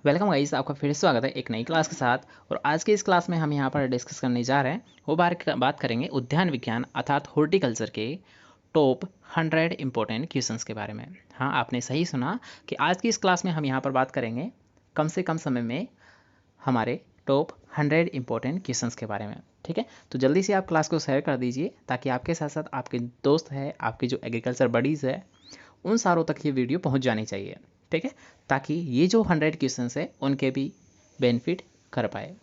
Welcome guys, आपका फिर से स्वागत है एक नई क्लास के साथ। और आज की इस क्लास में हम यहाँ पर डिस्कस करने जा रहे हैं वो बात करेंगे उद्यान विज्ञान अर्थात हॉर्टिकल्चर के टॉप 100 इंपॉर्टेंट क्वेश्चंस के बारे में। हाँ, आपने सही सुना कि आज की इस क्लास में हम यहाँ पर बात करेंगे कम से कम समय में हमारे टॉप 100 इंपॉर्टेंट क्वेश्चंस के बारे में। ठीक है, तो जल्दी से आप क्लास को शेयर कर दीजिए ताकि आपके साथ साथ आपके दोस्त है, आपके जो एग्रीकल्चर बडीज़ है, उन सारों तक ये वीडियो पहुंच जानी चाहिए। ठीक है, ताकि ये जो 100 क्वेश्चंस है उनके भी बेनिफिट कर पाए।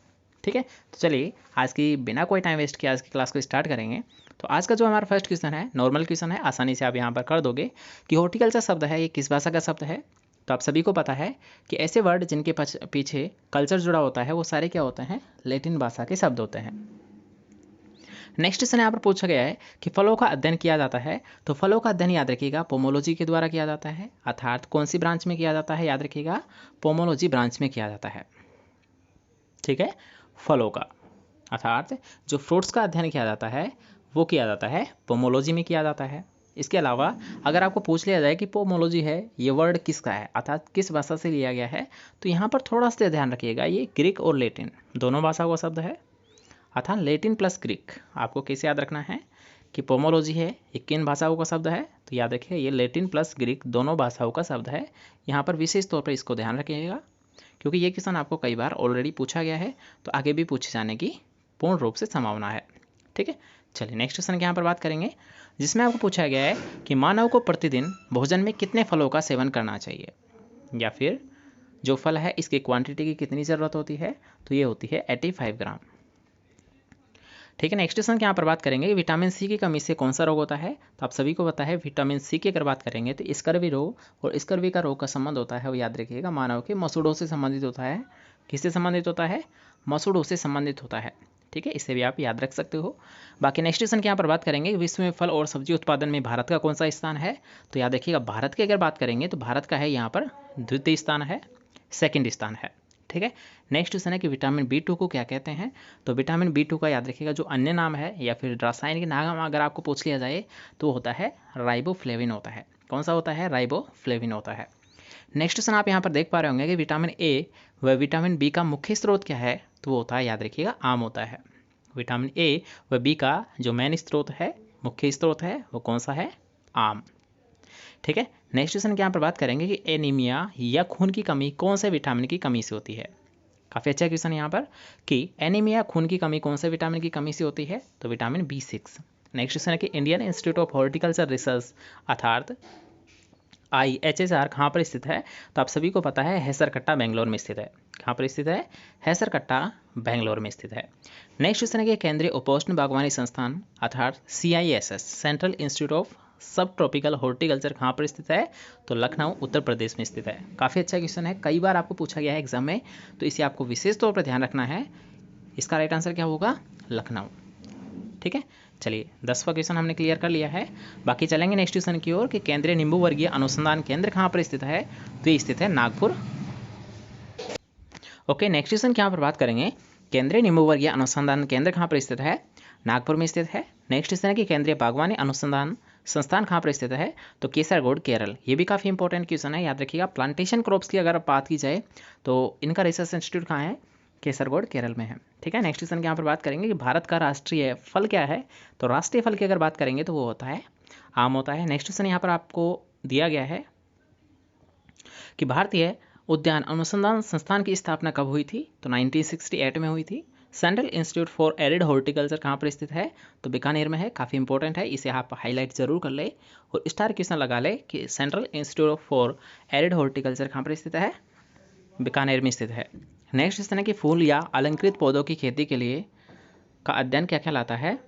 ठीक है, तो चलिए आज की बिना कोई टाइम वेस्ट किए आज की क्लास को स्टार्ट करेंगे। तो आज का जो हमारा फर्स्ट क्वेश्चन है नॉर्मल क्वेश्चन है, आसानी से आप यहाँ पर कर दोगे कि हॉर्टिकल्चर शब्द है ये किस भाषा का शब्द है। तो आप सभी को पता है कि ऐसे वर्ड जिनके पीछे कल्चर जुड़ा होता है वो सारे क्या होते हैं, लैटिन भाषा के शब्द होते हैं। नेक्स्ट क्वेश्चन यहाँ पर पूछा गया है कि फलों का अध्ययन किया जाता है। तो फलों का अध्ययन याद रखिएगा पोमोलॉजी के द्वारा किया जाता है, अर्थात कौन सी ब्रांच में किया जाता है, याद रखिएगा पोमोलॉजी ब्रांच में किया जाता है। ठीक है, फलों का अर्थात जो फ्रूट्स का अध्ययन किया जाता है वो किया जाता है पोमोलॉजी में किया जाता है। इसके अलावा अगर आपको पूछ लिया जाए कि पोमोलॉजी है ये वर्ड किसका है अर्थात किस भाषा से लिया गया है, तो यहाँ पर थोड़ा सा ध्यान रखिएगा, ये ग्रीक और लैटिन दोनों भाषाओं का शब्द है, अर्थात लैटिन प्लस ग्रीक। आपको कैसे याद रखना है कि पोमोलॉजी है ये किन भाषाओं का शब्द है, तो याद रखिए ये लैटिन प्लस ग्रीक दोनों भाषाओं का शब्द है। यहाँ पर विशेष तौर पर इसको ध्यान रखिएगा क्योंकि ये क्वेश्चन आपको कई बार ऑलरेडी पूछा गया है, तो आगे भी पूछे जाने की पूर्ण रूप से संभावना है। ठीक है, चलिए नेक्स्ट क्वेश्चन की यहाँ पर बात करेंगे जिसमें आपको पूछा गया है कि मानव को प्रतिदिन भोजन में कितने फलों का सेवन करना चाहिए, या फिर जो फल है इसकी क्वांटिटी की कितनी ज़रूरत होती है, तो ये होती है 85 ग्राम। ठीक है, नेक्स्ट क्वेश्चन की यहाँ पर बात करेंगे विटामिन सी की कमी से कौन सा रोग होता है। तो आप सभी को पता है विटामिन सी की अगर बात करेंगे तो स्कर्वी रोग, और स्कर्वी का रोग का संबंध होता है वो याद रखिएगा मानव के मसूड़ों से संबंधित होता है। किससे संबंधित होता है, मसूड़ों से संबंधित होता है। ठीक है, इसे भी आप याद रख सकते हो। बाकी नेक्स्ट क्वेश्चन की यहाँ पर बात करेंगे विश्व में फल और सब्जी उत्पादन में भारत का कौन सा स्थान है। तो याद रखिएगा भारत की अगर बात करेंगे तो भारत का है यहाँ पर द्वितीय स्थान है, सेकेंड स्थान है। ठीक है, नेक्स्ट क्वेश्चन है कि विटामिन B2 को क्या कहते हैं। तो विटामिन B2 का याद रखिएगा जो अन्य नाम है या फिर रासायनिक नाम अगर आपको पूछ लिया जाए तो वो होता है राइबोफ्लेविन होता है। कौन सा होता है, राइबोफ्लेविन होता है। नेक्स्ट क्वेश्चन आप यहाँ पर देख पा रहे होंगे कि विटामिन A व विटामिन B का मुख्य स्रोत क्या है, तो वो होता है याद रखिएगा आम होता है। विटामिन A व B का जो मेन स्रोत है, मुख्य स्रोत है, वो कौन सा है, आम। ठीक है, नेक्स्ट क्वेश्चन की यहाँ पर बात करेंगे कि एनीमिया या खून की कमी कौन से विटामिन की कमी से होती है। काफ़ी अच्छा क्वेश्चन यहाँ पर कि एनीमिया खून की कमी कौन से विटामिन की कमी से होती है, तो विटामिन B6। नेक्स्ट क्वेश्चन है कि Indian institute of horticulture research अर्थात IHSR कहाँ पर स्थित है। तो आप सभी को पता है हैसरकट्टा बेंगलोर में स्थित है। कहाँ पर स्थित है, हैसरकट्टा बेंगलोर में स्थित है। नेक्स्ट क्वेश्चन है कि केंद्रीय उपोष्ण बागवानी संस्थान अर्थात CISS सेंट्रल इंस्टीट्यूट ऑफ सब ट्रॉपिकल हॉर्टिकल्चर कहाँ पर स्थित है, तो लखनऊ उत्तर प्रदेश में स्थित है। काफ़ी अच्छा क्वेश्चन है, कई बार आपको पूछा गया है एग्जाम में, तो इसे आपको विशेष तौर पर ध्यान रखना है। इसका राइट आंसर क्या होगा, लखनऊ। ठीक है, चलिए 10वां क्वेश्चन हमने क्लियर कर लिया है। बाकी चलेंगे नेक्स्ट क्वेश्चन की ओर कि केंद्रीय नींबू वर्गीय अनुसंधान केंद्र कहाँ पर स्थित है, तो ये स्थित है नागपुर। ओके, नेक्स्ट क्वेश्चन की यहाँ पर बात करेंगे केंद्रीय नींबू वर्गीय अनुसंधान केंद्र कहाँ पर स्थित है, नागपुर में स्थित है। नेक्स्ट क्वेश्चन है कि केंद्रीय बागवानी अनुसंधान संस्थान कहाँ पर स्थित है, तो केसरगोड केरल। ये भी काफ़ी इंपॉर्टेंट क्वेश्चन है, याद रखिएगा। प्लांटेशन क्रॉप्स की अगर बात की जाए तो इनका रिसर्च इंस्टीट्यूट कहाँ है, केसरगोड केरल में है। ठीक है, नेक्स्ट क्वेश्चन के यहाँ पर बात करेंगे कि भारत का राष्ट्रीय फल क्या है। तो राष्ट्रीय फल की अगर बात करेंगे तो वो होता है आम होता है। नेक्स्ट क्वेश्चन यहाँ पर आपको दिया गया है कि भारतीय उद्यान अनुसंधान संस्थान की स्थापना कब हुई थी, तो 1968 में हुई थी। Central institute for arid horticulture कहाँ पर स्थित है, तो बीकानेर में है। काफ़ी इंपॉर्टेंट है, इसे आप हाईलाइट जरूर कर ले और स्टार क्वेश्चन लगा ले कि central institute for arid horticulture कहाँ पर स्थित है, बीकानेर में स्थित है। नेक्स्ट क्वेश्चन है कि फूल या अलंकृत पौधों की खेती के लिए का अध्ययन क्या कहलाता है,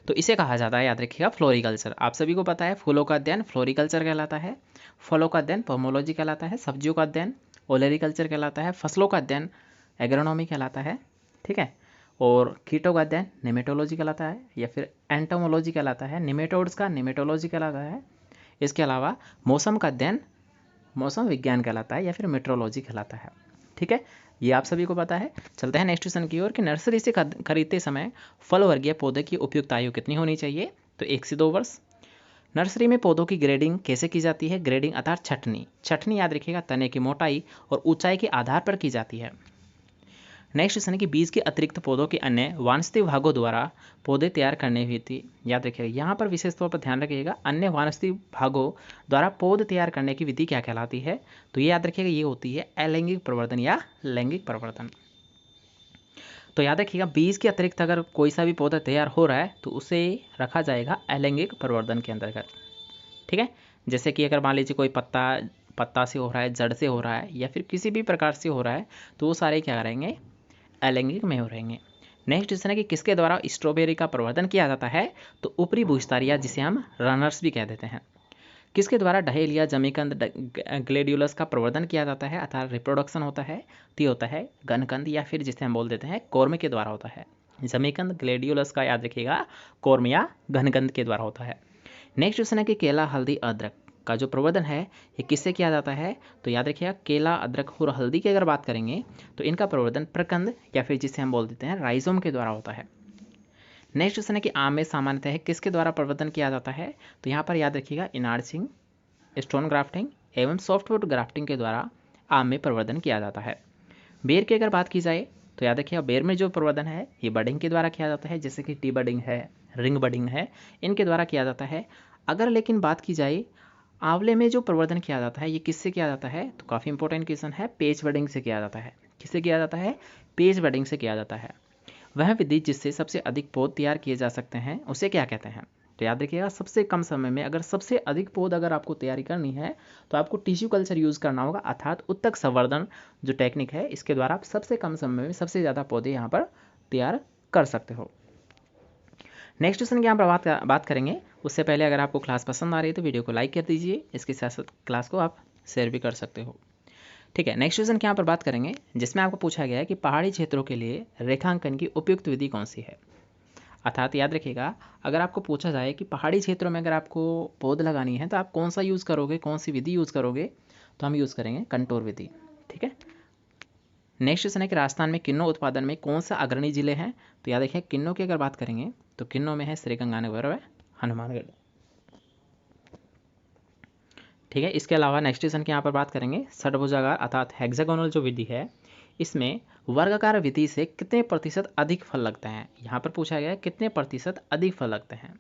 तो इसे कहा जाता है याद रखिएगा फ्लोरिकल्चर। आप सभी को पता है फूलों का अध्ययन फ्लोरिकल्चर कहलाता है, फलों का अध्ययन पोमोलॉजी कहलाता है, सब्जियों का अध्ययन ओलेरिकल्चर कहलाता है, फसलों का अध्ययन एग्रोनॉमी कहलाता है। ठीक है, और कीटों का अध्ययन निमेटोलॉजी कहलाता है या फिर एंटोमोलॉजी कहलाता है, निमेटोड्स का निमेटोलॉजी कहलाता है। इसके अलावा मौसम का अध्ययन मौसम विज्ञान कहलाता है या फिर मेट्रोलॉजी कहलाता है। ठीक है, ये आप सभी को पता है। चलते हैं नेक्स्ट क्वेश्चन की ओर कि नर्सरी से खरीदते समय फल वर्गीय पौधे की उपयुक्त आयु कितनी होनी चाहिए, तो 1 से 2 वर्ष। नर्सरी में पौधों की ग्रेडिंग कैसे की जाती है? ग्रेडिंग अर्थात छटनी। छटनी याद रखिएगा तने की मोटाई और ऊंचाई के आधार पर की जाती है। नेक्स्ट क्वेश्चन है कि बीज के अतिरिक्त पौधों के अन्य वानस्पतिक भागों द्वारा पौधे तैयार करने की विधि याद रखिएगा। यहाँ पर विशेष तौर पर ध्यान रखिएगा, अन्य वानस्पतिक भागों द्वारा पौध तैयार करने की विधि क्या कहलाती है? तो ये याद रखिएगा, ये होती है अलैंगिक प्रवर्धन या लैंगिक प्रवर्धन। तो याद रखिएगा, बीज के अतिरिक्त अगर कोई सा भी पौधा तैयार हो रहा है तो उसे रखा जाएगा अलैंगिक प्रवर्धन के अंतर्गत। ठीक है, जैसे कि अगर मान लीजिए कोई पत्ता से हो रहा है, जड़ से हो रहा है या फिर किसी भी प्रकार से हो रहा है तो वो सारे क्या करेंगे? अलैंगिक में हो रहेंगे। नेक्स्ट क्वेश्चन है कि किसके द्वारा स्ट्रॉबेरी का प्रवर्धन किया जाता है? तो ऊपरी भूस्तारिया, जिसे हम रनर्स भी कह देते हैं। किसके द्वारा डहेलिया, जमीकंद, ग्लेडियोलस का प्रवर्धन किया जाता है अर्थात रिप्रोडक्शन होता है? तो ये होता है घनकंद या फिर जिसे हम बोल देते हैं कौर्म के द्वारा होता है। जमीकंद, ग्लेडियोलस का याद रखिएगा कौर्म या घनकंद के द्वारा होता है। नेक्स्ट क्वेश्चन है कि केला, हल्दी, अदरक का जो प्रवर्धन है ये किससे किया जाता है? तो याद रखिएगा केला, अदरक और हल्दी की अगर बात करेंगे तो इनका प्रवर्धन प्रकंद या फिर जिसे हम बोल देते हैं राइजोम के द्वारा होता है। नेक्स्ट क्वेश्चन है कि आम में सामान्यतः किसके द्वारा प्रवर्धन किया जाता है? तो यहाँ पर याद रखिएगा इनार्चिंग, स्टोन ग्राफ्टिंग एवं सॉफ्टवुड ग्राफ्टिंग के द्वारा आम में प्रवर्धन किया जाता है। बेर की अगर बात की जाए तो याद रखिएगा बेर में जो प्रवर्धन है ये बडिंग के द्वारा किया जाता है, जैसे कि टी बडिंग है, रिंग बडिंग है, इनके द्वारा किया जाता है। अगर लेकिन बात की जाए आंवले में जो प्रवर्धन किया जाता है ये किससे किया जाता है? तो काफ़ी इंपॉर्टेंट क्वेश्चन है, पेज बडिंग से किया जाता है। किससे किया जाता है? पेज बडिंग से किया जाता है। वह विधि जिससे सबसे अधिक पौध तैयार किए जा सकते हैं उसे क्या कहते हैं? तो याद रखिएगा सबसे कम समय में अगर सबसे अधिक पौध अगर आपको तैयारी करनी है तो आपको टिश्यू कल्चर यूज़ करना होगा अर्थात उत्तक संवर्धन जो टेक्निक है इसके द्वारा आप सबसे कम समय में सबसे ज़्यादा पौधे यहाँ पर तैयार कर सकते हो। नेक्स्ट क्वेश्चन की यहाँ पर बात करेंगे उससे पहले अगर आपको क्लास पसंद आ रही है तो वीडियो को लाइक कर दीजिए, इसके साथ साथ क्लास को आप शेयर भी कर सकते हो। ठीक है, नेक्स्ट क्वेश्चन की यहाँ पर बात करेंगे जिसमें आपको पूछा गया है कि पहाड़ी क्षेत्रों के लिए रेखांकन की उपयुक्त विधि कौन सी है? अर्थात याद रखिएगा अगर आपको पूछा जाए कि पहाड़ी क्षेत्रों में अगर आपको पौध लगानी है तो आप कौन सा यूज़ करोगे, कौन सी विधि यूज़ करोगे, तो हम यूज़ करेंगे कंटोर विधि। ठीक है, नेक्स्ट क्वेश्चन है कि राजस्थान में किन्नौ उत्पादन में कौन सा अग्रणी जिले हैं? तो याद रखिए किन्नौ की अगर बात करेंगे तो किन्नौ में है श्रीगंगानगर व हनुमानगढ़। ठीक है, इसके अलावा नेक्स्ट क्वेश्चन की यहाँ पर बात करेंगे षटभुजाकार अर्थात हेक्सागोनल जो विधि है इसमें वर्गाकार विधि से कितने प्रतिशत अधिक फल लगते हैं? यहाँ पर पूछा गया है कितने प्रतिशत अधिक फल लगते हैं।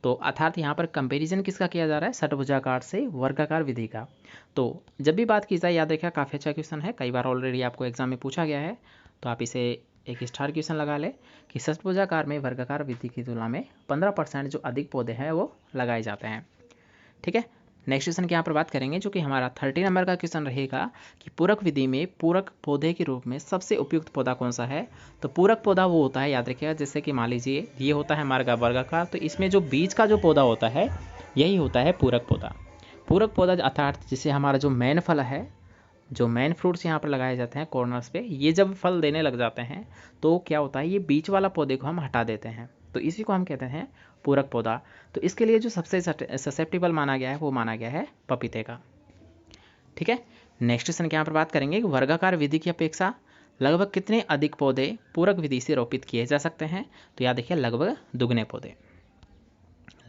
तो अर्थात यहाँ पर कंपैरिजन किसका किया जा रहा है? षटभुजाकार से वर्गाकार विधि का। तो जब भी बात की जाए याद रखिएगा काफ़ी अच्छा क्वेश्चन है, कई बार ऑलरेडी आपको एग्जाम में पूछा गया है, तो आप इसे एक स्टार क्वेश्चन लगा ले कि षटभुजाकार में वर्गाकार विधि की तुलना में 15% जो अधिक पौधे हैं वो लगाए जाते हैं। ठीक है, नेक्स्ट क्वेश्चन की यहाँ पर बात करेंगे जो कि हमारा 30 नंबर का क्वेश्चन रहेगा कि पूरक विधि में पूरक पौधे के रूप में सबसे उपयुक्त पौधा कौन सा है? तो पूरक पौधा वो होता है याद रखिएगा जैसे कि मान लीजिए ये होता है हमारा वर्गाकार, तो इसमें जो बीज का जो पौधा होता है यही होता है पूरक पौधा। पूरक पौधा अर्थात जिसे हमारा जो मेन फल है, जो मेन फ्रूट्स यहाँ पर लगाए जाते हैं कॉर्नर्स पे, ये जब फल देने लग जाते हैं तो क्या होता है ये बीच वाला पौधे को हम हटा देते हैं, तो इसी को हम कहते हैं पूरक पौधा। तो इसके लिए जो सबसे ससेप्टेबल माना गया है वो माना गया है पपीते का। ठीक है, नेक्स्ट क्वेश्चन की यहाँ पर बात करेंगे कि वर्गाकार विधि की अपेक्षा लगभग कितने अधिक पौधे पूरक विधि से रोपित किए जा सकते हैं? तो याद देखिए लगभग दुगने पौधे,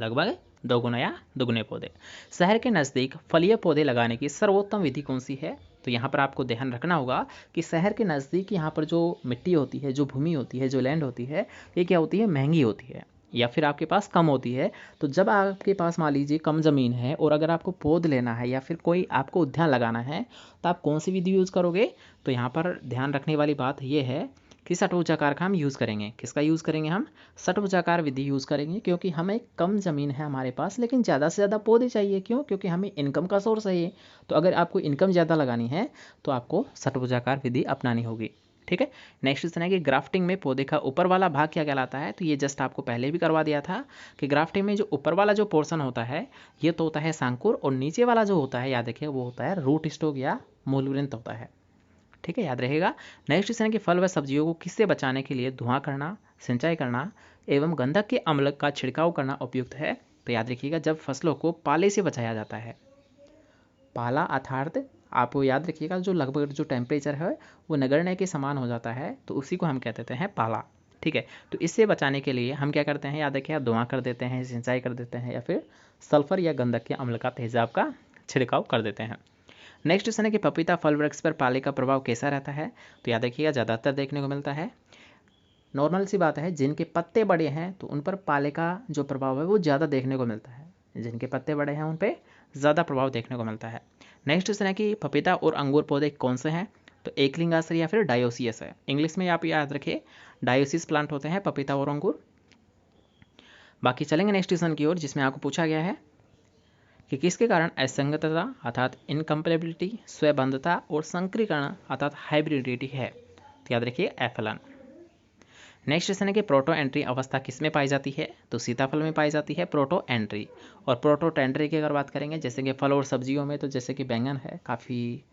लगभग दोगुना या दुगने पौधे। शहर के नज़दीक फलीय पौधे लगाने की सर्वोत्तम विधि कौन सी है? तो यहाँ पर आपको ध्यान रखना होगा कि शहर के नज़दीक यहाँ पर जो मिट्टी होती है, जो भूमि होती है, जो लैंड होती है, ये क्या होती है? महंगी होती है या फिर आपके पास कम होती है। तो जब आपके पास मान लीजिए कम ज़मीन है और अगर आपको पौध लेना है या फिर कोई आपको उद्यान लगाना है तो आप कौन सी विधि यूज़ करोगे? तो यहाँ पर ध्यान रखने वाली बात यह है कि षटभुजाकार का हम यूज़ करेंगे। किसका यूज़ करेंगे? हम षटभुजाकार विधि यूज़ करेंगे क्योंकि हमें कम ज़मीन है हमारे पास लेकिन ज़्यादा से ज़्यादा पौधे चाहिए। क्यों? क्योंकि हमें इनकम का सोर्स है ये। तो अगर आपको इनकम ज़्यादा लगानी है तो आपको षटभुजाकार विधि अपनानी होगी। ठीक है, नेक्स्ट क्वेश्चन है कि ग्राफ्टिंग में पौधे का ऊपर वाला भाग क्या कहलाता है? तो ये जस्ट आपको पहले भी करवा दिया था कि ग्राफ्टिंग में जो ऊपर वाला जो पोर्शन होता है ये तो होता है सांकुर और नीचे वाला जो होता है याद रखिए वो होता है रूट स्टॉक या मूलवृंत होता है। ठीक है, याद रहेगा। नेक्स्ट क्वेश्चन है कि फल व सब्जियों को किससे बचाने के लिए धुआं करना, सिंचाई करना एवं गंधक के अम्ल का छिड़काव करना उपयुक्त है? तो याद रखिएगा जब फसलों को पाले से बचाया जाता है। पाला अर्थात आपको याद रखिएगा जो लगभग जो टेम्परेचर है वो नगण्य के समान हो जाता है तो उसी को हम कह देते हैं पाला। ठीक है। तो इससे बचाने के लिए हम क्या करते हैं, याद रखिए, धुआं कर देते हैं, सिंचाई कर देते हैं, या फिर सल्फर या गंधक के अम्ल का तेजाब का छिड़काव कर देते हैं। नेक्स्ट क्वेश्चन है कि पपीता फल वृक्ष पर पाले का प्रभाव कैसा रहता है। तो याद रखिएगा, ज़्यादातर देखने को मिलता है, नॉर्मल सी बात है, जिनके पत्ते बड़े हैं तो उन पर पाले का जो प्रभाव है वो ज़्यादा देखने को मिलता है। जिनके पत्ते बड़े हैं उन पर ज़्यादा प्रभाव देखने को मिलता है। नेक्स्ट क्वेश्चन है कि पपीता और अंगूर पौधे कौन से हैं। तो एक लिंगाश्र या फिर डायोसियस है। इंग्लिश में आप याद रखिए, डायोसिस प्लांट होते हैं पपीता और अंगूर। बाकी चलेंगे नेक्स्ट क्वेश्चन की ओर, जिसमें आपको पूछा गया है कि किसके कारण असंगतता अर्थात इनकम्पेलेबिलिटी, स्वबंधता और संकरीकरण अर्थात हाइब्रिडिटी है। तो याद रखिए एफलन। नेक्स्ट क्वेश्चन है कि प्रोटो एंट्री अवस्था किस में पाई जाती है। तो सीताफल में पाई जाती है प्रोटो एंट्री। और प्रोटो टेंट्री की अगर बात करेंगे, जैसे कि फल और सब्जियों में, तो जैसे कि बैंगन है, काफ़ी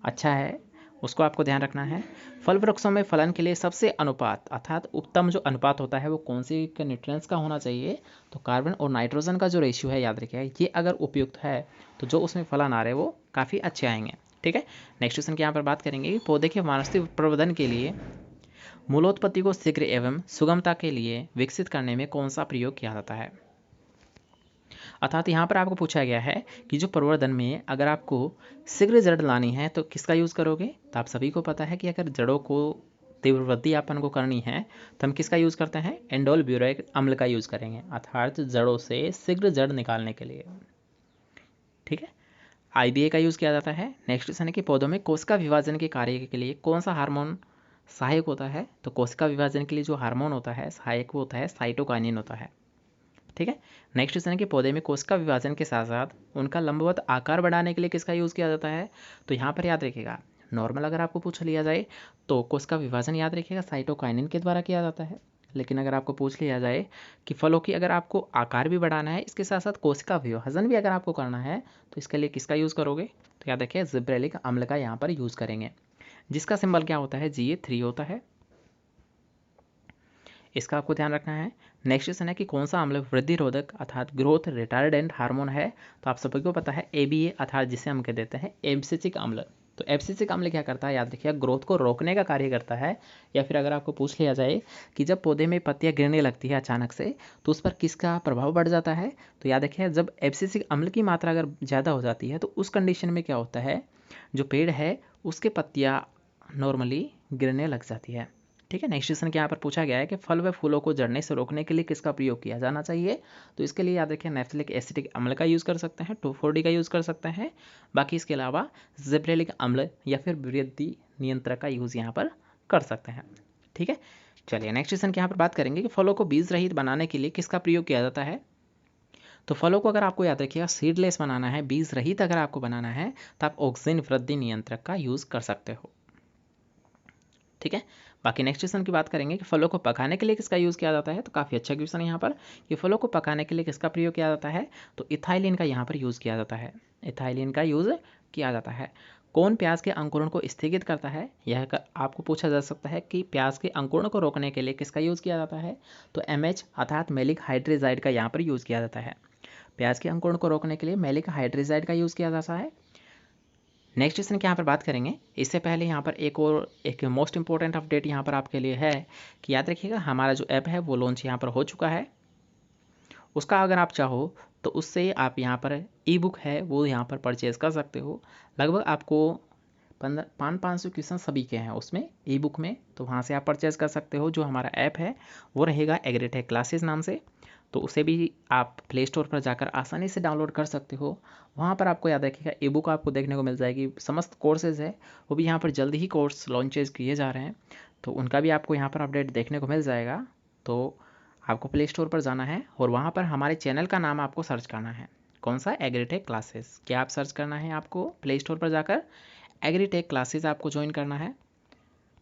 अच्छा है, उसको आपको ध्यान रखना है। फल वृक्षों में फलन के लिए सबसे अनुपात अर्थात उत्तम जो अनुपात होता है वो कौन से न्यूट्रिएंट्स का होना चाहिए। तो कार्बन और नाइट्रोजन का जो रेशियो है, याद रखिएगा, ये अगर उपयुक्त है तो जो उसमें फलन आ रहे हैं वो काफ़ी अच्छे आएंगे। ठीक है। नेक्स्ट क्वेश्चन की यहाँ पर बात करेंगे कि पौधे के वानस्पतिक प्रवर्धन के लिए मूलोत्पत्ति को शीघ्र एवं सुगमता के लिए विकसित करने में कौन सा प्रयोग किया जाता है। अर्थात यहाँ पर आपको पूछा गया है कि जो प्रवर्धन में अगर आपको शीघ्र जड़ लानी है तो किसका यूज़ करोगे। तो आप सभी को पता है कि अगर जड़ों को तीव्र वृद्धि अपन को करनी है तो हम किसका यूज़ करते हैं, एंडोल ब्यूरेक अम्ल का यूज़ करेंगे, अर्थात जड़ों से शीघ्र जड़ निकालने के लिए। ठीक है। IBA का यूज़ किया जाता है। नेक्स्ट क्वेश्चन है कि पौधों में कोशिका विभाजन के कार्य के लिए कौन सा हार्मोन सहायक होता है। तो कोशिका विभाजन के लिए जो हार्मोन होता है सहायक वो होता है साइटोकाइनिन होता है। ठीक है। नेक्स्ट क्वेश्चन है कि पौधे में कोशिका विभाजन के साथ साथ उनका लंबवत आकार बढ़ाने के लिए किसका यूज़ किया जाता है। तो यहाँ पर याद रखिएगा, नॉर्मल अगर आपको पूछ लिया जाए तो कोशिका विभाजन याद रखिएगा साइटोकाइनिन के द्वारा किया जाता है। लेकिन अगर आपको पूछ लिया जाए कि फलों की अगर आपको आकार भी बढ़ाना है, इसके साथ साथ कोशिका विभाजन भी अगर आपको करना है, तो इसके लिए किसका यूज़ करोगे। तो याद रखिए जिब्रेलिक अम्ल का यहाँ पर यूज़ करेंगे, जिसका सिंबल क्या होता है, Ga3 होता है। इसका आपको ध्यान रखना है। नेक्स्ट क्वेश्चन है कि कौन सा अम्ल वृद्धि रोधक अर्थात ग्रोथ रिटार्डेंट हार्मोन है। तो आप सभी को पता है ABA अर्थात जिसे हम कह देते हैं एब्सिसिक अम्ल। तो एब्सिसिक अम्ल क्या करता है, याद रखिए, ग्रोथ को रोकने का कार्य करता है। या फिर अगर आपको पूछ लिया जाए कि जब पौधे में पत्तियां गिरने लगती है अचानक से तो उस पर किसका प्रभाव बढ़ जाता है। तो याद रखिए, जब एब्सिसिक अम्ल की मात्रा अगर ज़्यादा हो जाती है तो उस कंडीशन में क्या होता है, जो पेड़ है उसके पत्तियाँ नॉर्मली गिरने लग जाती है। ठीक है। नेक्स्ट क्वेश्चन के यहाँ पर पूछा गया है कि फल व फूलों को जड़ने से रोकने के लिए किसका प्रयोग किया जाना चाहिए। तो इसके लिए याद रखिए नेफ्थलिक एसिटिक अम्ल का यूज़ कर सकते हैं, 2,4-D का यूज़ कर सकते हैं। बाकी इसके अलावा जिब्रेलिक अम्ल या फिर वृद्धि नियंत्रक का यूज़ यहाँ पर कर सकते हैं। ठीक है। चलिए नेक्स्ट क्वेश्चन के यहाँ पर बात करेंगे कि फलों को बीज रहित बनाने के लिए किसका प्रयोग किया जाता है। तो फलों को अगर आपको याद रखिएगा सीडलेस बनाना है, बीज रहित अगर आपको बनाना है, तो आप ऑक्सिन वृद्धि नियंत्रक का यूज़ कर सकते हो। ठीक है। बाकी नेक्स्ट क्वेश्चन की बात करेंगे कि फलों को पकाने के लिए किसका यूज़ किया जाता है। तो काफ़ी अच्छा क्वेश्चन है यहाँ पर कि फलों को पकाने के लिए किसका प्रयोग किया जाता है। तो इथाइलिन का यहाँ पर यूज़ किया जाता है, इथाइलिन का यूज़ किया जाता है। कौन प्याज के अंकुरण को स्थगित करता है, यह आपको पूछा जा सकता है कि प्याज के अंकुरण को रोकने के लिए किसका यूज़ किया जाता है। तो MH अर्थात मैलिक हाइड्रेजाइड का यहाँ पर यूज़ किया जाता है। प्याज के अंकुरण को रोकने के लिए मैलिक हाइड्रेजाइड का यूज़ किया जाता है। नेक्स्ट क्वेश्चन की यहाँ पर बात करेंगे, इससे पहले यहाँ पर एक मोस्ट इंपॉर्टेंट अपडेट यहाँ पर आपके लिए है कि याद रखिएगा हमारा जो ऐप है वो लॉन्च यहाँ पर हो चुका है। उसका अगर आप चाहो तो उससे आप यहाँ पर ई-बुक है वो यहाँ पर परचेज़ कर सकते हो। लगभग आपको 500 क्वेश्चन सभी के हैं उसमें ई-बुक में, तो वहाँ से आप परचेज़ कर सकते हो। जो हमारा ऐप है वो रहेगा एग्रीटेक क्लासेस नाम से, तो उसे भी आप प्ले स्टोर पर जाकर आसानी से डाउनलोड कर सकते हो। वहाँ पर आपको याद रखिएगा ई बुक आपको देखने को मिल जाएगी। समस्त कोर्सेज़ है वो भी यहाँ पर जल्दी ही कोर्स लॉन्चेज किए जा रहे हैं, तो उनका भी आपको यहाँ पर अपडेट देखने को मिल जाएगा। तो आपको प्ले स्टोर पर जाना है और वहाँ पर हमारे चैनल का नाम आपको सर्च करना है, कौन सा, एग्रीटेक क्लासेस। क्या आप सर्च करना है, आपको प्ले स्टोर पर जाकर एग्रीटेक क्लासेस आपको ज्वाइन करना है।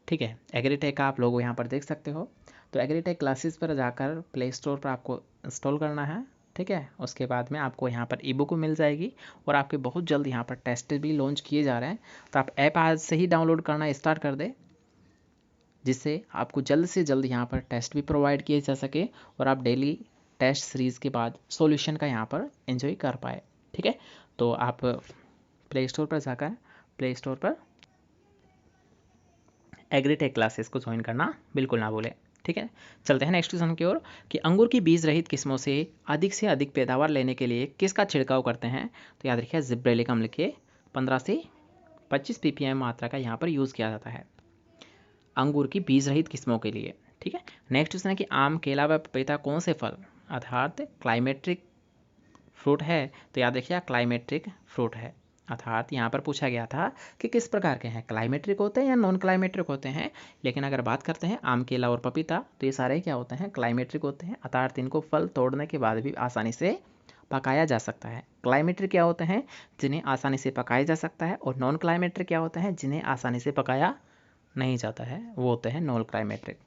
ठीक है। एग्रीटेक का आप लोगो यहाँ पर देख सकते हो। तो एग्रीटेक क्लासेस पर जाकर प्ले स्टोर पर आपको इंस्टॉल करना है। ठीक है। उसके बाद में आपको यहाँ पर ई-बुक मिल जाएगी और आपके बहुत जल्द यहाँ पर टेस्ट भी लॉन्च किए जा रहे हैं। तो आप ऐप आज से ही डाउनलोड करना स्टार्ट कर दें, जिससे आपको जल्द से जल्द यहाँ पर टेस्ट भी प्रोवाइड किए जा सके और आप डेली टेस्ट सीरीज़ के बाद सॉल्यूशन का यहाँ पर एंजॉय कर पाए। ठीक है। तो आप प्ले स्टोर पर जाकर प्ले स्टोर पर एग्रीटेक क्लासेस को ज्वाइन करना बिल्कुल ना भूलें। ठीक है, चलते हैं नेक्स्ट क्वेश्चन की ओर कि अंगूर की बीज रहित किस्मों से अधिक पैदावार लेने के लिए किसका छिड़काव करते हैं। तो याद रखिए जिब्रेलिक अम्ल के 15 से 25 ppm मात्रा का यहाँ पर यूज़ किया जाता है अंगूर की बीज रहित किस्मों के लिए। ठीक है, नेक्स्ट क्वेश्चन है कि आम, केला व पपीता कौन से फल अर्थात क्लाइमेट्रिक फ्रूट है। तो याद रखिए क्लाइमेट्रिक फ्रूट है, अर्थात यहाँ पर पूछा गया था कि किस प्रकार के हैं, क्लाइमेट्रिक होते हैं या नॉन क्लाइमेट्रिक होते हैं। लेकिन अगर बात करते हैं आम, केला और पपीता तो ये सारे क्या होते हैं, क्लाइमेट्रिक होते हैं, अर्थात इनको फल तोड़ने के बाद भी आसानी से पकाया जा सकता है। क्लाइमेट्रिक क्या होते हैं, जिन्हें आसानी से पकाया जा सकता है, और नॉन क्लाइमेट्रिक क्या होते हैं, जिन्हें आसानी से पकाया नहीं जाता है, वो होते हैं नॉन क्लाइमेट्रिक।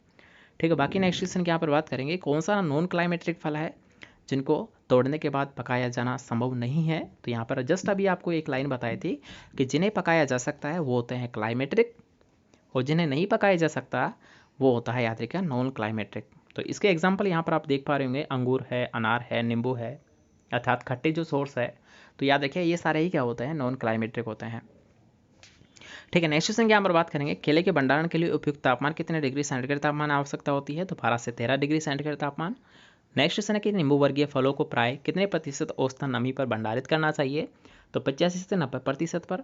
ठीक है, बाकी नेक्स्ट क्वेश्चन की यहाँ पर बात करेंगे कौन सा नॉन क्लाइमेट्रिक फल है जिनको तोड़ने के बाद पकाया जाना संभव नहीं है। तो यहाँ पर जस्ट अभी आपको एक लाइन बताई थी कि जिन्हें पकाया जा सकता है वो होते हैं क्लाइमेट्रिक, और जिन्हें नहीं पकाया जा सकता वो होता है याद रखिए नॉन क्लाइमेट्रिक। तो इसके एग्जाम्पल यहाँ पर आप देख पा रहे होंगे, अंगूर है, अनार है, नींबू है, अर्थात खट्टे जो सोर्स है। तो याद रखिए ये सारे ही क्या होते हैं, नॉन क्लाइमेट्रिक होते हैं। ठीक है, नेक्स्ट क्वेश्चन की यहाँ पर बात करेंगे केले के भंडारण के लिए उपयुक्त तापमान कितने डिग्री सेंटीग्रेड तापमान आवश्यकता होती है। तो 12 से 13 डिग्री सेंटीग्रेड तापमान। नेक्स्ट क्वेश्चन है कि नींबू वर्गीय फलों को प्राय कितने प्रतिशत औसतन नमी पर भंडारित करना चाहिए। तो 85 से 90% पर।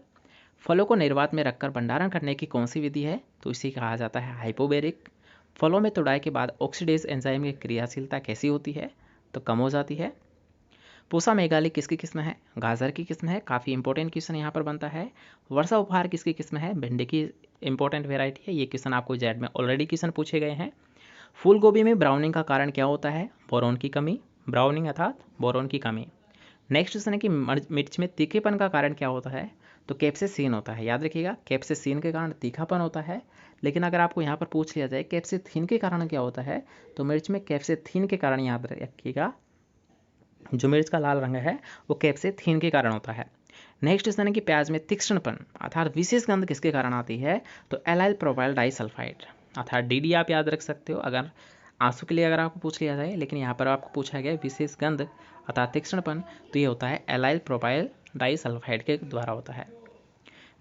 फलों को निर्वात में रखकर भंडारण करने की कौन सी विधि है। तो इसे कहा जाता है हाइपोबेरिक। फलों में तुड़ाई के बाद ऑक्सीडेज एंजाइम की क्रियाशीलता कैसी होती है। तो कम हो जाती है। पूसा मेघालय किसकी किस्म है, गाजर की किस्म है, काफ़ी इंपॉर्टेंट क्वेश्चन यहाँ पर बनता है। वर्षा उपहार किसकी किस्म है, भिंडी की इंपॉर्टेंट वेराइटी है, ये क्वेश्चन आपको जेड में ऑलरेडी क्वेश्चन पूछे गए हैं। फूल गोभी में ब्राउनिंग का कारण क्या होता है, बोरोन की कमी, ब्राउनिंग अर्थात बोरोन की कमी। नेक्स्ट क्वेश्चन है कि मिर्च में तीखेपन का कारण क्या होता है। तो कैप्सेसिन होता है, याद रखिएगा कैप्सेसिन के कारण तीखापन होता है। लेकिन अगर आपको यहाँ पर पूछ लिया जाए कैप्सेथिन के कारण क्या होता है, तो मिर्च में कैप्सेथिन के कारण याद रखिएगा जो मिर्च का लाल रंग है वो कैप्सेथिन के कारण होता है। नेक्स्ट क्वेश्चन है कि प्याज में तीक्ष्णपन अर्थात विशेष गंध किसके कारण आती है। तो एलाइल प्रोपाइल डाइसल्फाइड अर्थात डीडी आप याद रख सकते हो अगर आंसू के लिए अगर आपको पूछ लिया जाए। लेकिन यहाँ पर आपको पूछा गया विशेष गंध अर्थात तीक्ष्णपन, तो ये होता है एलाइल प्रोपाइल डाइसल्फाइड के द्वारा होता है।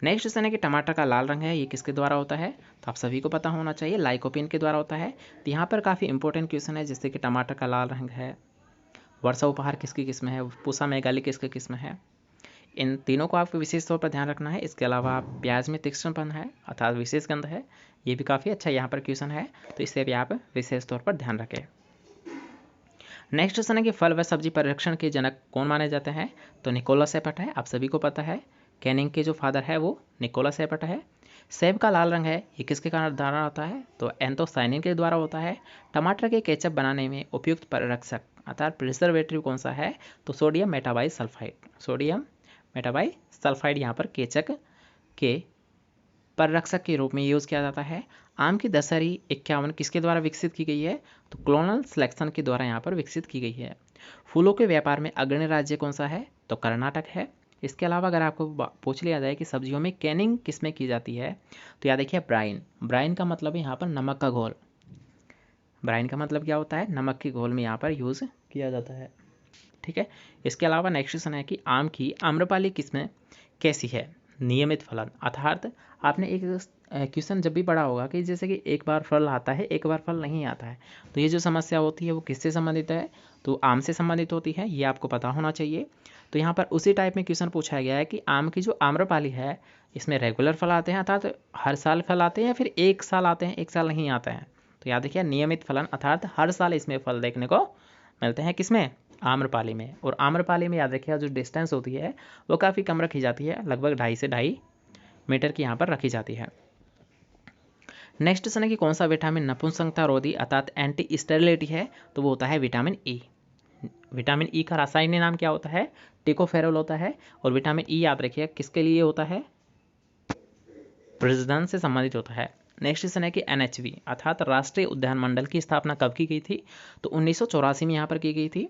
नेक्स्ट क्वेश्चन है कि टमाटर का लाल रंग है ये किसके द्वारा होता है। तो आप सभी को पता होना चाहिए लाइकोपिन के द्वारा होता है। तो यहाँ पर काफ़ी इंपॉर्टेंट क्वेश्चन है जैसे कि टमाटर का लाल रंग है, वर्षा उपहार किसकी किस्म है, पूसा मेघालय किसकी किस्म है, इन तीनों को आपको विशेष तौर पर ध्यान रखना है। इसके अलावा प्याज में तीक्ष्णपन है अर्थात विशेष गंध है, ये भी काफ़ी अच्छा यहाँ पर क्वेश्चन है, तो इसे भी आप विशेष तौर पर ध्यान रखें। नेक्स्ट क्वेश्चन है कि फल व सब्जी परिरक्षण के जनक कौन माने जाते हैं। तो निकोलस एपट है, आप सभी को पता है कैनिंग के जो फादर है वो निकोलस एपट है। सेब का लाल रंग है ये किसके कारण धारण होता है। तो एंथोसाइनिन के द्वारा होता है। टमाटर के केचप बनाने में उपयुक्त परिरक्षक अर्थात प्रिजर्वेटिव कौन सा है। तो सोडियम मेटाबाइसल्फाइड, सोडियम मेटाबाइसल्फाइड यहाँ पर केचक के परिरक्षक के रूप में यूज़ किया जाता है। आम की दशहरी 51 किसके द्वारा विकसित की गई है। तो क्लोनल सिलेक्शन के द्वारा यहाँ पर विकसित की गई है। फूलों के व्यापार में अग्रणी राज्य कौन सा है। तो कर्नाटक है। इसके अलावा अगर आपको पूछ लिया जाए कि सब्जियों में कैनिंग किस में की जाती है, तो याद देखिए ब्राइन, ब्राइन का मतलब है यहाँ पर नमक का घोल, ब्राइन का मतलब क्या होता है, नमक के घोल में यहाँ पर यूज़ किया जाता है। ठीक है, इसके अलावा नेक्स्ट क्वेश्चन है कि आम की आम्रपाली किस्में कैसी है, नियमित फलन अर्थात आपने एक क्वेश्चन जब भी पढ़ा होगा कि जैसे कि एक बार फल आता है एक बार फल नहीं आता है, तो ये जो समस्या होती है वो किससे संबंधित है। तो आम से संबंधित होती है, ये आपको पता होना चाहिए। तो यहाँ पर उसी टाइप में क्वेश्चन पूछा गया है कि आम की जो आम्रपाली है इसमें रेगुलर फल आते हैं अर्थात हर साल फल आते हैं या फिर एक साल आते हैं एक साल नहीं आते हैं। तो याद रखिए नियमित फलन अर्थात हर साल इसमें फल देखने को मिलते हैं, किसमें, आम्रपाली में। और आम्रपाली में याद रखिए जो डिस्टेंस होती है वो काफ़ी कम रखी जाती है, लगभग 2.5 से 2.5 मीटर की यहाँ पर रखी जाती है। नेक्स्ट क्वेश्चन है कि कौन सा विटामिन नपुंसकता रोधी अर्थात एंटी स्टेरिलिटी है। तो वो होता है विटामिन ई। विटामिन ई का रासायनिक नाम क्या होता है, टिकोफेरोल होता है। और विटामिन ई याद रखिए किसके लिए होता है, प्रजनन से संबंधित होता है। नेक्स्ट क्वेश्चन है कि एनएचवी अर्थात राष्ट्रीय उद्यान मंडल की स्थापना कब की गई थी। तो 1984 में यहाँ पर की गई थी।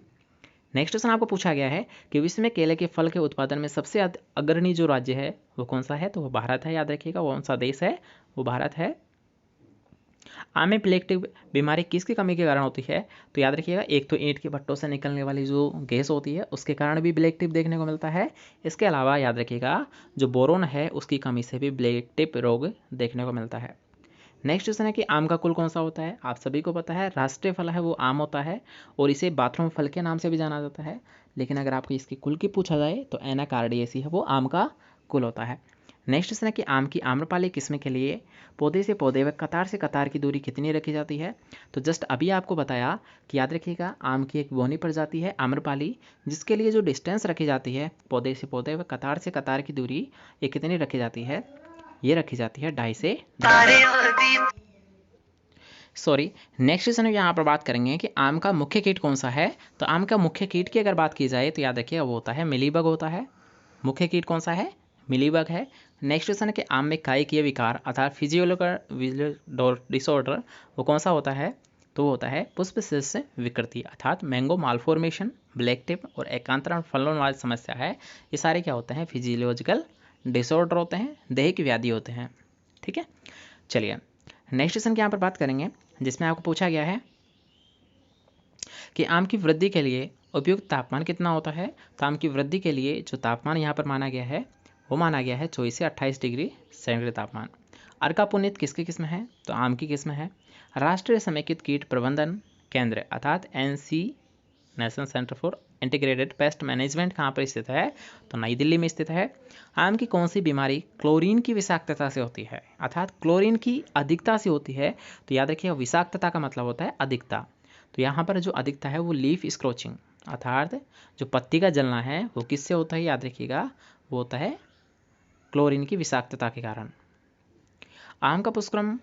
नेक्स्ट क्वेश्चन आपको पूछा गया है कि विश्व में केले के फल के उत्पादन में सबसे अग्रणी जो राज्य है वो कौन सा है। तो वो भारत है, याद रखिएगा कौन सा देश है, वो भारत है। आम में प्लेक्टिव बीमारी किसकी कमी के कारण होती है। तो याद रखिएगा एक तो ईंट के भट्टों से निकलने वाली जो गैस होती है उसके कारण भी ब्लैक टिप देखने को मिलता है। इसके अलावा याद रखिएगा जो बोरोन है उसकी कमी से भी ब्लैक टिप रोग देखने को मिलता है। नेक्स्ट क्वेश्चन है कि आम का कुल कौन सा होता है। आप सभी को पता है राष्ट्रीय फल है वो आम होता है और इसे बाथरूम फल के नाम से भी जाना जाता है। लेकिन अगर आपको इसकी कुल की पूछा जाए तो एनाकार्डियेसी है वो आम का कुल होता है। नेक्स्ट क्वेश्चन है कि आम की आम्रपाली किस्म के लिए पौधे से पौधे व कतार से कतार की दूरी कितनी रखी जाती है। तो जस्ट अभी आपको बताया कि याद रखिएगा आम की एक बोनी प्रजाति है आम्रपाली, जिसके लिए जो डिस्टेंस रखी जाती है पौधे से पौधे व कतार से कतार की दूरी ये कितनी रखी जाती है, ये रखी जाती है 2.5 से 2.5। सॉरी। नेक्स्ट क्वेश्चन यहाँ पर बात करेंगे कि आम का मुख्य कीट कौन सा है। तो आम का मुख्य कीट की अगर बात की जाए तो याद रखिएगा वो होता है मिलीबग होता है। मुख्य कीट कौन सा है, मिलीबग है। नेक्स्ट क्वेश्चन है कि आम में कायिकीय विकार अर्थात फिजियोलॉजिकल डिसऑर्डर वो कौन सा होता है। तो वो होता है पुष्प शीर्ष विकृति अर्थात मैंगो मालफॉर्मेशन, ब्लैक टिप और एकांतरण फलों वाली समस्या है। ये सारे क्या होते हैं, फिजियोलॉजिकल डिसऑर्डर होते हैं, दैहिक व्याधि होते हैं। ठीक है, चलिए नेक्स्ट क्वेश्चन की यहाँ पर बात करेंगे जिसमें आपको पूछा गया है कि आम की वृद्धि के लिए उपयुक्त तापमान कितना होता है। तो आम की वृद्धि के लिए जो तापमान यहाँ पर माना गया है वो माना गया है 24 से 28 डिग्री सेंटीग्रेड तापमान। अर्का पुनीत किसकी किस्म है, तो आम की किस्म है। राष्ट्रीय समेकित कीट प्रबंधन केंद्र अर्थात NC national centre for integrated pest management कहाँ पर स्थित है, तो नई दिल्ली में स्थित है। आम की कौन सी बीमारी क्लोरीन की विषाक्तता से होती है, अर्थात क्लोरीन की अधिकता से होती है। तो याद रखिए विषाक्तता का मतलब होता है अधिकता। तो यहाँ पर जो अधिकता है वो लीफ स्क्रोचिंग अर्थात जो पत्ती का जलना है वो किससे होता है, याद रखिएगा वो होता है क्लोरीन की विषाक्तता के कारण। आम का पुष्पक्रम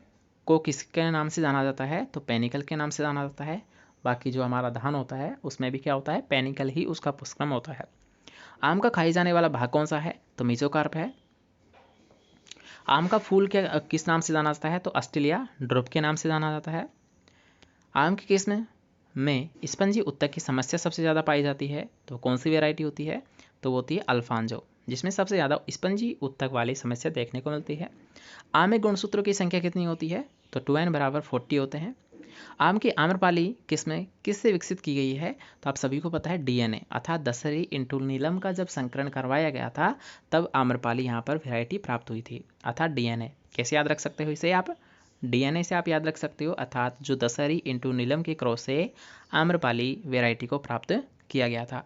को किसके नाम से जाना जाता है, तो पेनिकल के नाम से जाना जाता है। बाकी जो हमारा धान होता है उसमें भी क्या होता है, पेनिकल ही उसका पुष्पक्रम होता है। आम का खाई जाने वाला भाग कौन सा है, तो मेसोकार्प है। आम का फूल के किस नाम से जाना जाता है, तो ऑस्ट्रेलिया ड्रुप के नाम से जाना जाता है। आम की किस्म में स्पंजी उत्तक की समस्या सबसे ज़्यादा पाई जाती है, तो कौन सी वेराइटी होती है, तो वो होती है अल्फांजो, जिसमें सबसे ज़्यादा स्पंजी उत्तक वाली समस्या देखने को मिलती है। आम में गुणसूत्रों की संख्या कितनी होती है, तो 2n = 40 होते हैं। आम की आम्रपाली किस्में किससे विकसित की गई है, तो आप सभी को पता है DNA अर्थात दशहरी इंटुलनीलम का जब संकरण करवाया गया था तब आम्रपाली यहाँ पर वैरायटी प्राप्त हुई थी, अर्थात DNA। कैसे याद रख सकते हो इसे आप, DNA से आप याद रख सकते हो, अर्थात जो दशहरी इंटुलनीलम के क्रॉस से आम्रपाली वैरायटी को प्राप्त किया गया था।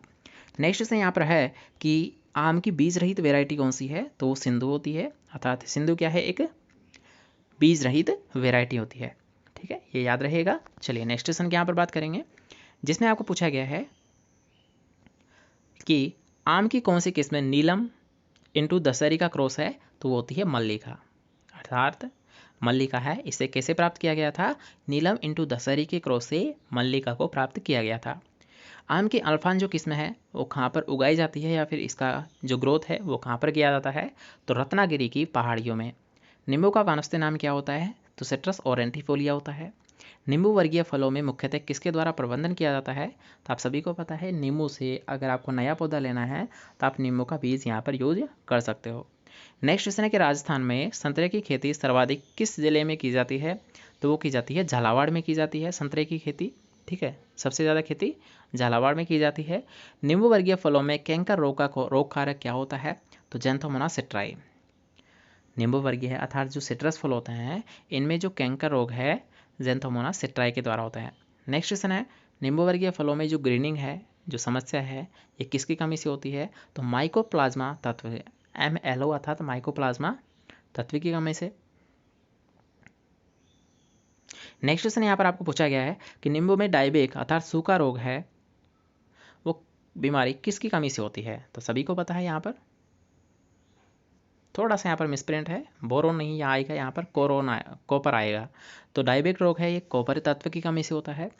नेक्स्ट से यहाँ पर है कि आम की बीज रहित वैरायटी कौन सी है, तो वो सिंधु होती है, अर्थात सिंधु क्या है, एक बीज रहित वैरायटी होती है। ठीक है, ये याद रहेगा। चलिए नेक्स्ट क्वेश्चन की यहाँ पर बात करेंगे जिसमें आपको पूछा गया है कि आम की कौन सी किस्म नीलम इंटू दशहरी का क्रॉस है, तो वो होती है मल्लिका, अर्थात मल्लिका है। इसे कैसे प्राप्त किया गया था, नीलम इंटू दशहरी के क्रॉस से मल्लिका को प्राप्त किया गया था। आम की अल्फांजो किस्म है वो कहाँ पर उगाई जाती है या फिर इसका जो ग्रोथ है वो कहाँ पर किया जाता है, तो रत्नागिरी की पहाड़ियों में। नींबू का वानस्पतिक नाम क्या होता है, तो सिट्रस ऑरेंटिफोलिया होता है। नींबू वर्गीय फलों में मुख्यतः किसके द्वारा प्रबंधन किया जाता है, तो आप सभी को पता है नींबू से अगर आपको नया पौधा लेना है तो आप नींबू का बीज यहाँ पर यूज कर सकते हो। नेक्स्ट क्वेश्चन है कि राजस्थान में संतरे की खेती सर्वाधिक किस जिले में की जाती है, तो वो की जाती है झालावाड़ में की जाती है संतरे की खेती। ठीक है, सबसे ज़्यादा खेती झालावाड़ में की जाती है। नींबू वर्गीय फलों में कैंकर रोग का रोग कारक क्या होता है, तो जैंथोमोनास सिट्राई। नींबू वर्गीय है अर्थात जो सिट्रस फल होते हैं इनमें जो कैंकर रोग है जैंथोमोनास सिट्राई के द्वारा होता है। नेक्स्ट क्वेश्चन है नींबू वर्गीय फलों में जो ग्रीनिंग है जो समस्या है ये किसकी कमी से होती है, तो माइकोप्लाज्मा तत्व MLO अर्थात माइकोप्लाज्मा तत्व की कमी से। नेक्स्ट क्वेश्चन यहाँ पर आपको पूछा गया है कि नींबू में डायबेक अर्थात सूखा रोग है वो बीमारी किसकी कमी से होती है, तो सभी को पता है यहाँ पर थोड़ा सा यहाँ पर मिसप्रिंट है, बोरोन नहीं यहाँ आएगा, यहाँ पर कॉपर आएगा। तो डायबेटिक रोग है ये कॉपर तत्व की कमी से होता है।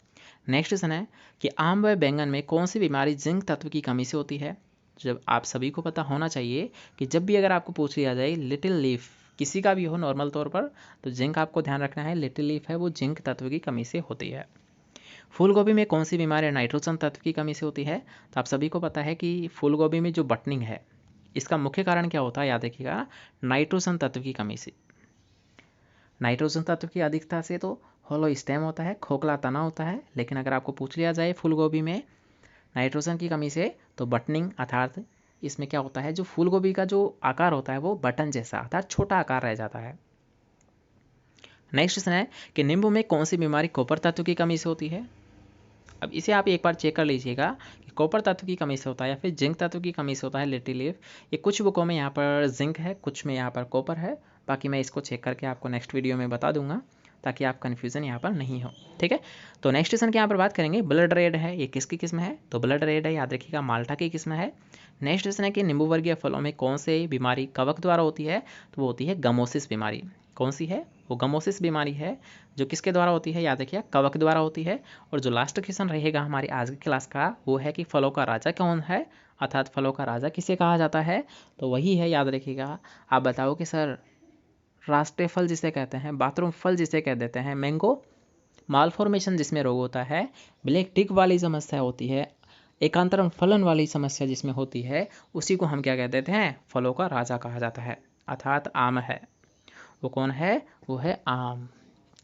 नेक्स्ट क्वेश्चन है कि आम व बैंगन में कौन सी बीमारी जिंक तत्व की कमी से होती है। जब आप सभी को पता होना चाहिए कि जब भी अगर आपको पूछ लिया जाए लिटिल लीफ किसी का भी हो नॉर्मल तौर पर, तो जिंक आपको ध्यान रखना है, लिटिल लीफ है वो जिंक तत्व की कमी से होती है। फूल गोभी में कौन सी बीमारी नाइट्रोजन तत्व की कमी से होती है, तो आप सभी को पता है कि फूल गोभी में जो बटनिंग है इसका मुख्य कारण क्या होता है, याद रखिएगा नाइट्रोजन तत्व की कमी से। नाइट्रोजन तत्व की अधिकता से तो होलो स्टेम होता है, खोखला तना होता है। लेकिन अगर आपको पूछ लिया जाए फूल गोभी में नाइट्रोजन की कमी से, तो बटनिंग अर्थात इसमें क्या होता है, जो फूल गोभी का जो आकार होता है वो बटन जैसा अर्थात छोटा आकार रह जाता है। नेक्स्ट क्वेश्चन है कि नींबू में कौन सी बीमारी कॉपर तत्व की कमी से होती है। अब इसे आप एक बार चेक कर लीजिएगा कि कॉपर तत्व की कमी से होता है या फिर जिंक तत्व की कमी से होता है लिटिल लीफ। ये कुछ बुकों में यहाँ पर जिंक है, कुछ में यहाँ पर कॉपर है, बाकी मैं इसको चेक करके आपको नेक्स्ट वीडियो में बता दूंगा ताकि आप कन्फ्यूज़न यहाँ पर नहीं हो। ठीक है, तो नेक्स्ट क्वेश्चन की यहाँ पर बात करेंगे, ब्लड रेड है, ये किसकी किस्म है। तो ब्लड रेड है, याद रखिएगा, माल्टा की किस्म है। नेक्स्ट क्वेश्चन है कि नींबू वर्गीय फलों में कौन सी बीमारी कवक द्वारा होती है। तो वो होती है गमोसिस बीमारी। कौन सी है वो? गमोसिस बीमारी है, जो किसके द्वारा होती है, याद रखिए, कवक द्वारा होती है। और जो लास्ट क्वेश्चन रहेगा हमारी आज की क्लास का वो है कि फलों का राजा कौन है, अर्थात फलों का राजा किसे कहा जाता है। तो वही है, याद रखिएगा। आप बताओ कि सर राष्ट्रीय फल जिसे कहते हैं, बाथरूम फल जिसे कह देते हैं, मैंगो, मालफॉर्मेशन जिसमें रोग होता है, ब्लैक टिक वाली समस्या होती है, एकांतरम फलन वाली समस्या जिसमें होती है, उसी को हम क्या कह देते हैं, फलों का राजा कहा जाता है, अर्थात आम है। वो कौन है? वो है आम।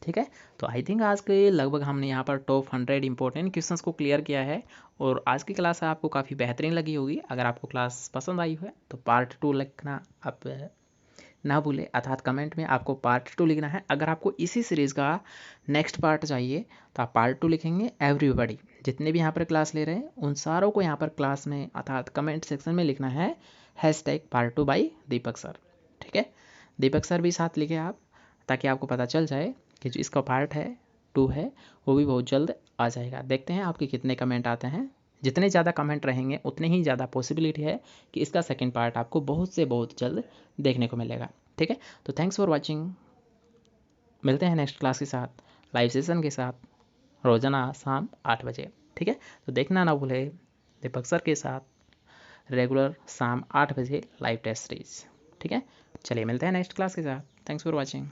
ठीक है, तो आई थिंक आज के लगभग हमने यहाँ पर टॉप 100 इंपॉर्टेंट क्वेश्चंस को क्लियर किया है और आज की क्लास आपको काफ़ी बेहतरीन लगी होगी। अगर आपको क्लास पसंद आई है तो पार्ट 2 लिखना आप ना भूलें, अर्थात कमेंट में आपको पार्ट 2 लिखना है। अगर आपको इसी सीरीज़ का नेक्स्ट पार्ट चाहिए तो आप पार्ट 2 लिखेंगे। एवरीबॉडी, जितने भी यहाँ पर क्लास ले रहे हैं उन सारों को यहाँ पर क्लास में अर्थात कमेंट सेक्शन में लिखना है #part2 बाई दीपक सर। ठीक है, दीपक सर भी साथ लिखे आप, ताकि आपको पता चल जाए कि जो इसका पार्ट है 2 है वो भी बहुत जल्द आ जाएगा। देखते हैं आपके कितने कमेंट आते हैं। जितने ज़्यादा कमेंट रहेंगे उतनी ही ज़्यादा पॉसिबिलिटी है कि इसका सेकंड पार्ट आपको बहुत से बहुत जल्द देखने को मिलेगा। ठीक है, तो थैंक्स फॉर वाचिंग। मिलते हैं नेक्स्ट क्लास के साथ, लाइव सेशन के साथ, रोज़ाना शाम 8 बजे। ठीक है, तो देखना ना भूले दीपक सर के साथ रेगुलर शाम 8 बजे लाइव टेस्ट सीरीज। ठीक है, चलिए मिलते हैं नेक्स्ट क्लास के साथ। Thanks for watching.